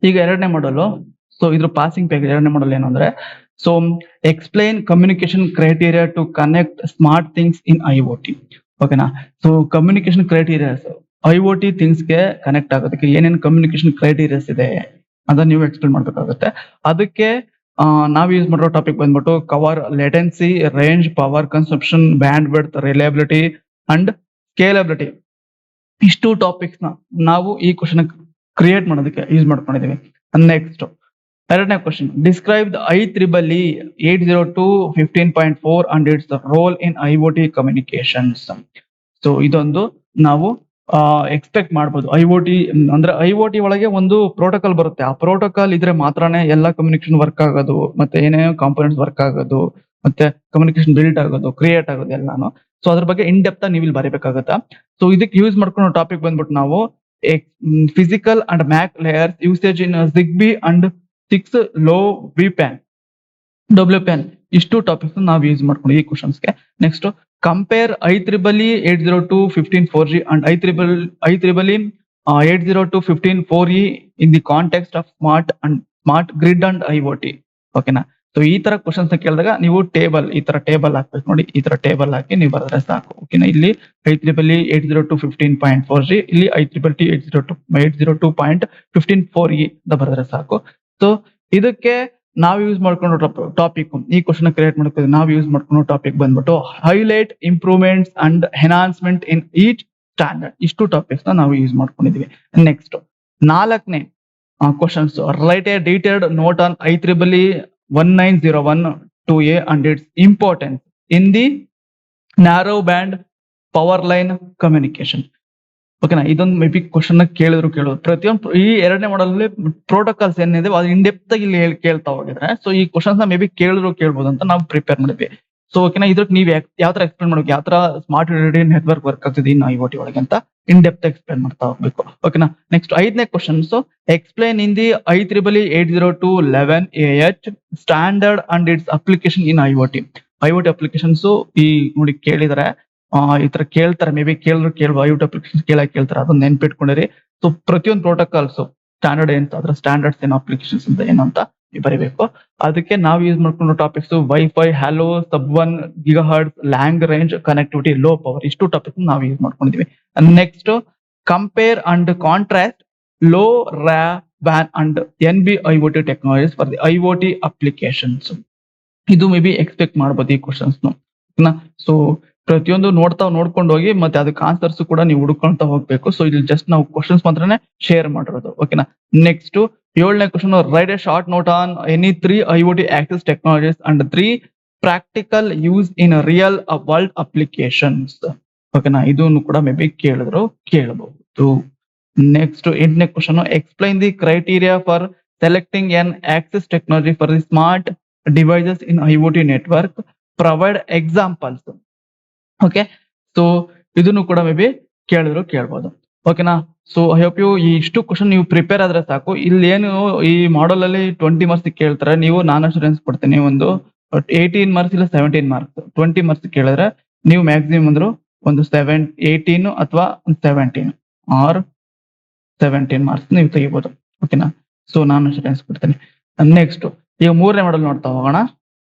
ಈಗ ಎರಡನೇ ಮಾಡಲು, ಸೊ ಇದ್ರ ಪಾಸಿಂಗ್ ಪೇಜ್ ಎರಡನೇ ಮಾಡಲ್ ಏನು ಅಂದ್ರೆ, so explain communication criteria to connect smart things in IoT. ಓಕೆನಾ. ಸೊ ಕಮ್ಯುನಿಕೇಶನ್ ಕ್ರೈಟೀರಿಯಾಸ್ IoT ಥಿಂಗ್ಸ್ಗೆ ಕನೆಕ್ಟ್ ಆಗೋದಕ್ಕೆ ಏನೇನು ಕಮ್ಯುನಿಕೇಶನ್ ಕ್ರೈಟೀರಿಯಾಸ್ ಇದೆ ಅದನ್ನ ನೀವು ಎಕ್ಸ್ಪ್ಲೇನ್ ಮಾಡ್ಬೇಕಾಗುತ್ತೆ. ಅದಕ್ಕೆ ನಾವು ಯೂಸ್ ಮಾಡಿರೋ ಟಾಪಿಕ್ ಬಂದ್ಬಿಟ್ಟು cover latency, range, power consumption, band width, reliability and scalability. ಇಷ್ಟು ಟಾಪಿಕ್ಸ್ ನ ನಾವು ಈ ಕ್ವಶನ್ ಕ್ರಿಯೇಟ್ ಮಾಡೋದಕ್ಕೆ ಯೂಸ್ ಮಾಡ್ಕೊಂಡಿದೀವಿ. ನೆಕ್ಸ್ಟ್ ಎರಡನೇ question, describe the IEEE 802.15.4 and it's role in IoT communications. So ಇದೊಂದು ನಾವು ಎಕ್ಸ್ಪೆಕ್ಟ್ ಮಾಡ್ಬೋದು. IoT ಅಂದ್ರೆ IoT ಒಳಗೆ ಒಂದು ಪ್ರೋಟೋಕಾಲ್ ಬರುತ್ತೆ. ಆ ಪ್ರೋಟೋಕಾಲ್ ಇದ್ರೆ ಮಾತ್ರನೇ ಎಲ್ಲ ಕಮ್ಯುನಿಕೇಶನ್ ವರ್ಕ್ ಆಗೋದು, ಮತ್ತೆ ಏನೇನೋ ಕಾಂಪೋನೆಂಟ್ಸ್ ವರ್ಕ್ ಆಗೋದು, ಮತ್ತೆ ಕಮ್ಯುನಿಕೇಶನ್ ಬಿಲ್ಡ್ ಆಗೋದು, ಕ್ರಿಯೇಟ್ ಆಗೋದು ಎಲ್ಲಾನು. ಸೊ ಅದ್ರ ಬಗ್ಗೆ ಇನ್ ಡೆಪ್ತ್ ನೀವು ಇಲ್ಲಿ ಬರೀಬೇಕಾಗತ್ತಾ. ಸೊ ಇದಕ್ಕೆ ಯೂಸ್ ಮಾಡ್ಕೊಳ್ಳೋ ಟಾಪಿಕ್ ಬಂದ್ಬಿಟ್ಟು ನಾವು physical and mac layers usage in ZigBee and 6 low WPAN. ಇಷ್ಟು ಟಾಪಿಕ್ಸ್ ನಾವು ಯೂಸ್ ಮಾಡ್ಕೊಂಡು ಈ ಕ್ವಶನ್ಸ್ಗೆ. Next compare IEEE 802.15.4G and IEEE 802.15.4E in the context of smart grid and IoT. ಓಕೆನಾ. ಸೊ ಈ ತರ ಕ್ವಶನ್ಸ್ ಕೇಳಿದಾಗ ನೀವು ಈ ತರ ಟೇಬಲ್ ಹಾಕ್ಬೇಕು ನೋಡಿ. ಈ ತರ ಟೇಬಲ್ ಹಾಕಿ ನೀವು ಬರೆದ್ರೆ ಸಾಕು. ಓಕೆನಾ. ಇಲ್ಲಿ IEEE 802.15.4G, ಇಲ್ಲಿ IEEE 802.15.4E ಅಂತ ಬರೆದ್ರೆ ಸಾಕು. ಸೊ ಇದಕ್ಕೆ ನಾವು ಯೂಸ್ ಮಾಡ್ಕೊಂಡು ಟಾಪಿಕ್, ಈ ಕ್ವಶನ್ ಕ್ರಿಯೇಟ್ ಮಾಡ್ತೀವಿ ನಾವು ಯೂಸ್ ಮಾಡ್ಕೊಂಡು ಟಾಪಿಕ್ ಬಂದ್ಬಿಟ್ಟು highlight improvements and enhancement in each standard. ಇಷ್ಟು ಟಾಪಿಕ್ಸ್ ನಾವು ಯೂಸ್ ಮಾಡ್ಕೊಂಡಿದೀವಿ. ನೆಕ್ಸ್ಟ್ ನಾಲ್ಕನೇ questions, right A detailed note on IEEE 1901-2A and it's importance in the narrow band power line communication. ಓಕೆನಾ. ಇದೊಂದು ಮೇ ಬಿ ಕ್ವಶನ್ ಕೇಳಿದ್ರು ಪ್ರತಿಯೊಂದು ಈ ಎರಡನೇ ಮಾಡಲ್ ಪ್ರೋಟೋಕಾಲ್ಸ್ ಏನಿದೆ ಅದು ಇನ್ ಡೆಪ್ತ್ ಇಲ್ಲಿ ಕೇಳ್ತಾ ಹೋಗಿದ್ರೆ, ಸೊ ಈ ಕ್ವಶನ್ಸ್ ನ ಮೇ ಬಿ ಕೇಳ್ಬೋದು ಅಂತ ನಾವು ಪ್ರಿಪೇರ್ ಮಾಡಿದ್ವಿ. ಸೊ ಓಕೆನಾ. ಇದ್ರಕ್ಕೆ ನೀವು ಯಾವ ತರ ಎಕ್ಸ್ಪ್ಲೇನ್ ಮಾಡ್ಬೇಕು, ಯಾವ ತರ ಸ್ಮಾರ್ಟ್ ನೆಟ್ವರ್ಕ್ ವರ್ಕ್ ಆಗ್ತಿದೆ ಇನ್ನು IoT ಒಳಗೆ ಅಂತ ಇನ್ ಡೆಪ್ತ್ ಎಕ್ಸ್ಪ್ಲೇನ್ ಮಾಡ್ತಾ ಹೋಗ್ಬೇಕು. ಓಕೆನಾ. ನೆಕ್ಸ್ಟ್ ಐದನೇ questions, explain in the IEEE 802.11AH standard and it's application in IoT applications. ಈ ನೋಡಿ ಕೇಳಿದ್ರೆ ಈ ತರ ಕೇಳ್ತಾರೆ, ಮೇ ಬಿ ಕೇಳ್ಬೋದು IoT ಅಪ್ಲಿಕೇಶನ್ ಕೇಳ್ತಾರೆ, ಅದನ್ನ ನೆನ್ಪಿಟ್ಕೊಂಡಿರಿ. ಸೊ ಪ್ರತಿಯೊಂದು ಪ್ರೋಟೋಕಾಲ್ಸ್ ಸ್ಟ್ಯಾಂಡರ್ಡ್ ಏನು, ಅದ್ರ ಸ್ಟ್ಯಾಂಡರ್ಡ್ಸ್ ಏನು, ಅಪ್ಲಿಕೇಶನ್ಸ್ ಅಂತ ಏನು ಅಂತ ಬರೀಬೇಕು. ಅದಕ್ಕೆ ನಾವು ಯೂಸ್ ಮಾಡ್ಕೊಂಡು topics wifi, HaLow, sub 1 GHz, long range, connectivity, low power. ಇಷ್ಟು ಟಾಪಿಕ್ ನಾವು ಯೂಸ್ ಮಾಡ್ಕೊಂಡಿದೀವಿ. Next compare and contrast low WAN and NB IoT technologies for the IoT applications. ಇದು ಮೇ ಬಿ ಎಕ್ಸ್ಪೆಕ್ಟ್ ಮಾಡ್ಬೋದು ಈ ಕ್ವಶನ್ಸ್. ಸೊ ಪ್ರತಿಯೊಂದು ನೋಡ್ಕೊಂಡು ಹೋಗಿ ಮತ್ತೆ ಅದಕ್ಕೆ ಆನ್ಸರ್ಸ್ ಕೂಡ ನೀವು ಹುಡ್ಕೊಂತ ಹೋಗ್ಬೇಕು. ಸೊ ಇಲ್ಲಿ ಜಸ್ಟ್ ನಾವು ಕ್ವಶನ್ಸ್ ಮಾತ್ರನೇ ಶೇರ್ ಮಾಡಿರೋದು. ಓಕೆನಾ. ನೆಕ್ಸ್ಟ್ ಏಳನೇ question, right A short note on any 3 IoT access technologies and 3 practical use in real world applications. ಓಕೆನಾ. ಇದನ್ನು ಕೂಡ ಮೇ ಬಿ ಕೇಳಬಹುದು. ನೆಕ್ಸ್ಟ್ ಎಂಟನೇ question, explain the criteria for selecting N access technology for the smart devices in IoT network, provide examples. Okay. So ಇದನ್ನು ಕೂಡ may be ಕೇಳ್ಬೋದು. ಓಕೆನಾ. So I hope you ಇಷ್ಟು ಕ್ವಶನ್ ನೀವು ಪ್ರಿಪೇರ್ ಆದ್ರೆ ಸಾಕು. ಇಲ್ಲಿ ಏನು ಈ ಮಾಡಲ್ ಅಲ್ಲಿ 20 ಮಾರ್ಕ್ಸ್ ಕೇಳ್ತಾರೆ, ನೀವು ನಾನು ಅಶ್ಯೂರೆನ್ಸ್ ಕೊಡ್ತೀನಿ ಒಂದು 18 ಮಾರ್ಕ್ಸ್ ಇಲ್ಲ 17 ಮಾರ್ಕ್ಸ್. 20 ಮಾರ್ಕ್ಸ್ ಕೇಳಿದ್ರೆ ನೀವು ಮ್ಯಾಕ್ಸಿಮಮ್ ಅಂದ್ರು ಒಂದು 18 ಅಥವಾ 17 ಆರ್ 17 ಮಾರ್ಕ್ಸ್ ನೀವು ತೆಗಿಬಹುದು. ಓಕೆನಾ. ಸೊ ನಾನು ಅಶ್ಯೂರೆನ್ಸ್ ಕೊಡ್ತೀನಿ. ನೆಕ್ಸ್ಟ್ ಈಗ ಮೂರನೇ ಮಾಡಲ್ ನೋಡ್ತಾ ಹೋಗೋಣ.